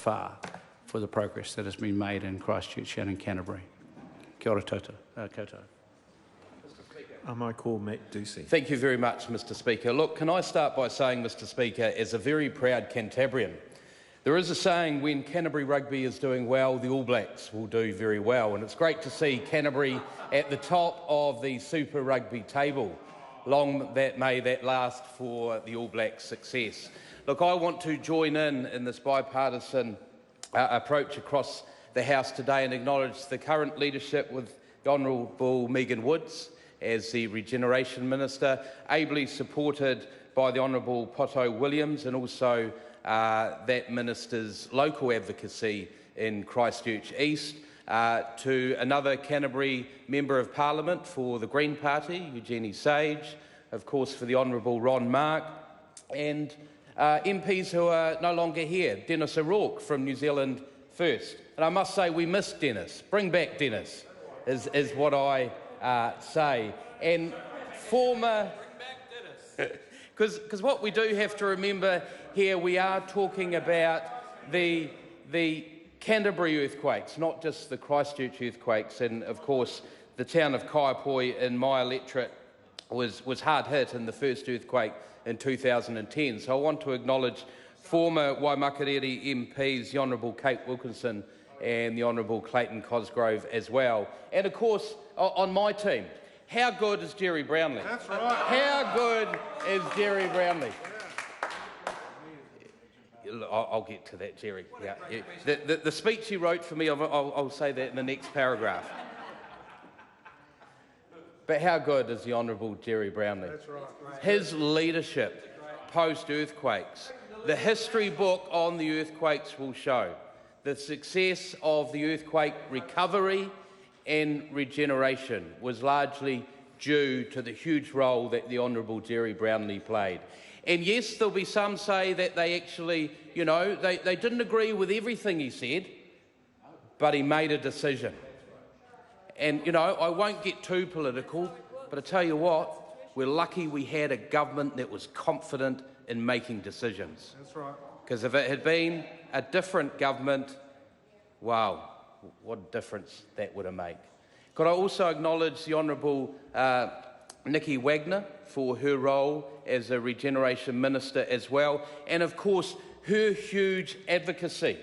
far for the progress that has been made in Christchurch and in Canterbury. Kia ora koutou. I call Matt Ducey. Thank you very much, Mr Speaker. Look, can I start by saying, Mr Speaker, as a very proud Cantabrian, there is a saying, when Canterbury Rugby is doing well, the All Blacks will do very well. And it's great to see Canterbury at the top of the Super Rugby table. Long may that last for the All Blacks' success. Look, I want to join in this bipartisan approach across the House today and acknowledge the current leadership with the Honourable Megan Woods as the Regeneration Minister, ably supported by the Honourable Poto Williams, and also that Minister's local advocacy in Christchurch East, to another Canterbury Member of Parliament for the Green Party, Eugenie Sage, of course for the Honourable Ron Mark, and MPs who are no longer here, Dennis O'Rourke from New Zealand First. And I must say, we miss Dennis. Bring back Dennis, is what I say. And former... Because what we do have to remember here, we are talking about the Canterbury earthquakes, not just the Christchurch earthquakes. And of course, the town of Kaiapoi in my electorate was hard hit in the first earthquake in 2010. So I want to acknowledge former Waimakariri MPs, the Honourable Kate Wilkinson and the Honourable Clayton Cosgrove as well. And of course, on my team, how good is Jerry Brownlee? That's right. How good is Jerry Brownlee? I'll get to that, Jerry. Yeah. The speech he wrote for me, I'll say that in the next paragraph. But how good is the Honourable Jerry Brownlee? That's right. His leadership post-earthquakes, the history book on the earthquakes will show the success of the earthquake recovery and regeneration was largely due to the huge role that the Honourable Jerry Brownlee played. And yes, there'll be some say that they actually, they didn't agree with everything he said, but he made a decision. And, I won't get too political, but I tell you what, we're lucky we had a government that was confident in making decisions. That's right. Because if it had been a different government, wow, what a difference that would have made. Could I also acknowledge the Honourable Nikki Wagner for her role as a Regeneration Minister as well, and of course her huge advocacy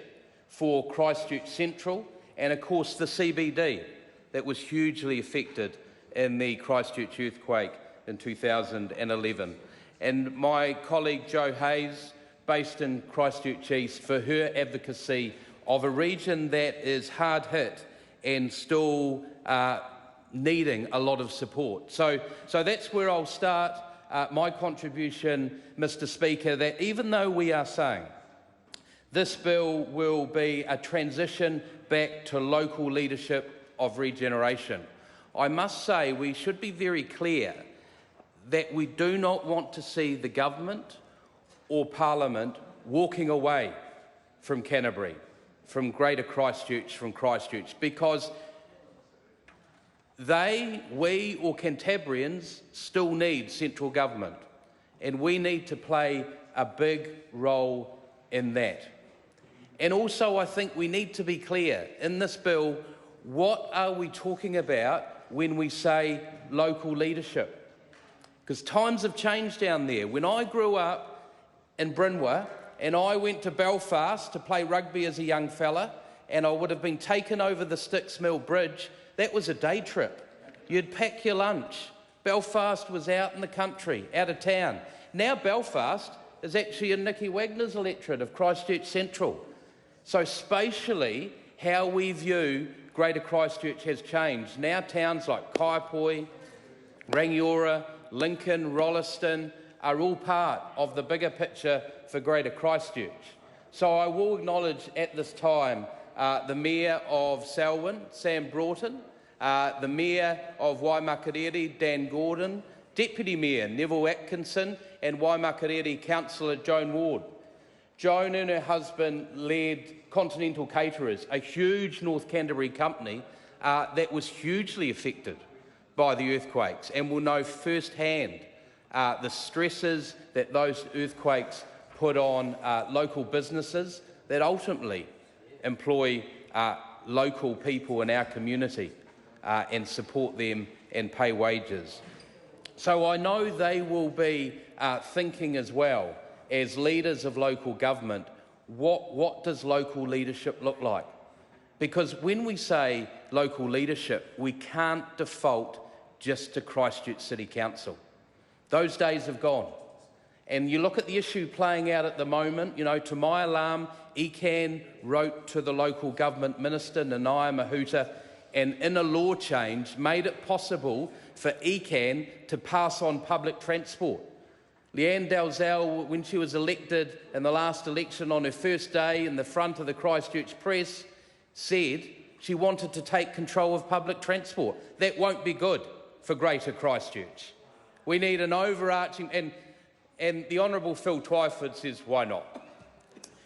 for Christchurch Central, and of course the CBD that was hugely affected in the Christchurch earthquake in 2011. And my colleague Jo Hayes, based in Christchurch East, for her advocacy of a region that is hard hit and still needing a lot of support. So that's where I'll start my contribution, Mr Speaker, that even though we are saying this bill will be a transition back to local leadership of regeneration, I must say we should be very clear that we do not want to see the government or Parliament walking away from Canterbury, from Greater Christchurch, because we or Cantabrians still need central government, and we need to play a big role in that. And also I think we need to be clear in this bill, what are we talking about when we say local leadership? Because times have changed down there. When I grew up in Brynwa and I went to Belfast to play rugby as a young fella, and I would have been taken over the Sticks Mill Bridge, that was a day trip. You'd pack your lunch. Belfast was out in the country, out of town. Now Belfast is actually in Nikki Wagner's electorate of Christchurch Central. So spatially, how we view Greater Christchurch has changed. Now towns like Kaiapoi, Rangiora, Lincoln, Rolleston are all part of the bigger picture for Greater Christchurch. So I will acknowledge at this time the Mayor of Selwyn, Sam Broughton, the Mayor of Waimakariri, Dan Gordon, Deputy Mayor Neville Atkinson, and Waimakariri Councillor Joan Ward. Joan and her husband led Continental Caterers, a huge North Canterbury company that was hugely affected by the earthquakes, and will know firsthand the stresses that those earthquakes put on local businesses that ultimately employ local people in our community and support them and pay wages. So I know they will be thinking as well, as leaders of local government, what does local leadership look like? Because when we say local leadership, we can't default just to Christchurch City Council. Those days have gone. And you look at the issue playing out at the moment, you know, to my alarm, ECAN wrote to the local government minister, Nanaia Mahuta, and in a law change made it possible for ECAN to pass on public transport. Leanne Dalzell, when she was elected in the last election on her first day in the front of the Christchurch Press, said she wanted to take control of public transport. That won't be good for Greater Christchurch. We need an overarching, and the Honourable Phil Twyford says, why not?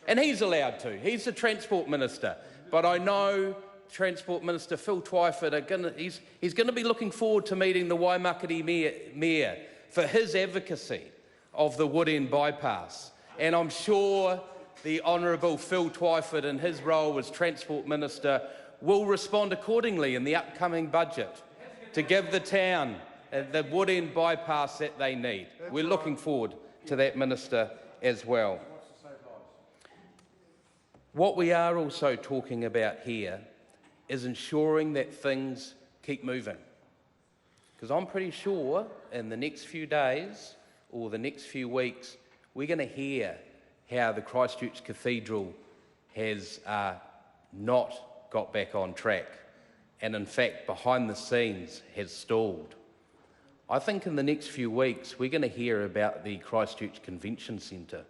And he's allowed to. He's the Transport Minister. But I know Transport Minister Phil Twyford, he's going to be looking forward to meeting the Waimakere Mayor for his advocacy of the Wood End bypass. And I'm sure the Honourable Phil Twyford, in his role as Transport Minister, will respond accordingly in the upcoming budget to give the town the Wood End bypass that they need. We're looking forward to that, Minister, as well. What we are also talking about here is ensuring that things keep moving. Because I'm pretty sure in the next few days or the next few weeks, we're going to hear how the Christchurch Cathedral has not got back on track and, in fact, behind the scenes has stalled. I think in the next few weeks, we're going to hear about the Christchurch Convention Centre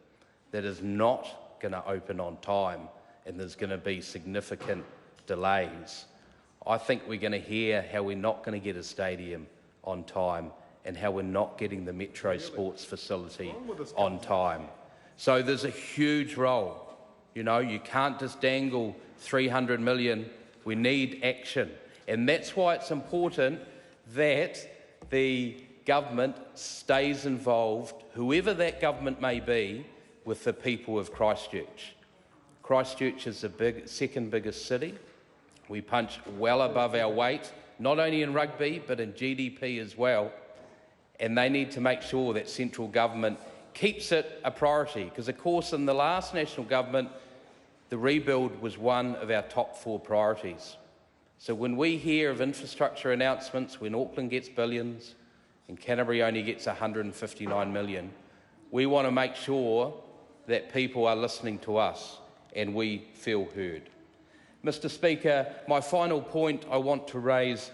that is not going to open on time and there's going to be significant delays. I think we're going to hear how we're not going to get a stadium on time and how we're not getting the Metro Sports facility on time. So there's a huge role. You know, you can't just dangle 300 million. We need action. And that's why it's important that the government stays involved, whoever that government may be, with the people of Christchurch. Christchurch is the second biggest city. We punch well above our weight, not only in rugby, but in GDP as well. And they need to make sure that central government keeps it a priority. Because, of course, in the last national government, the rebuild was one of our top 4 priorities. So when we hear of infrastructure announcements, when Auckland gets billions and Canterbury only gets 159 million, we want to make sure that people are listening to us and we feel heard. Mr. Speaker, my final point I want to raise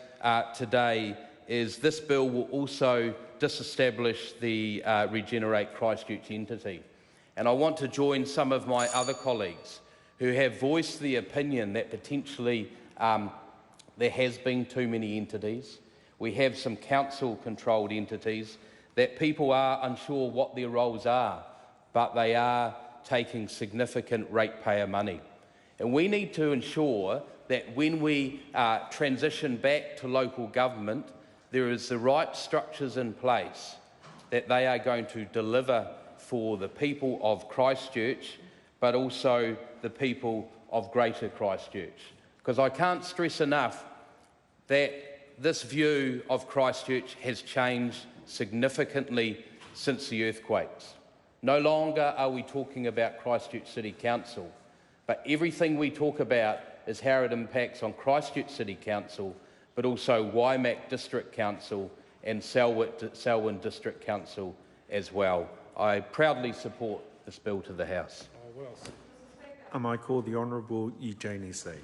today is this bill will also disestablish the Regenerate Christchurch entity. And I want to join some of my other colleagues who have voiced the opinion that potentially there has been too many entities. We have some council-controlled entities that people are unsure what their roles are, but they are taking significant ratepayer money. And we need to ensure that when we transition back to local government, there is the right structures in place that they are going to deliver for the people of Christchurch, but also the people of Greater Christchurch. Because I can't stress enough that this view of Christchurch has changed significantly since the earthquakes. No longer are we talking about Christchurch City Council, but everything we talk about is how it impacts on Christchurch City Council, but also Waimak District Council and Selwyn District Council as well. I proudly support this bill to the House. I call the Honourable Eugenie Sage.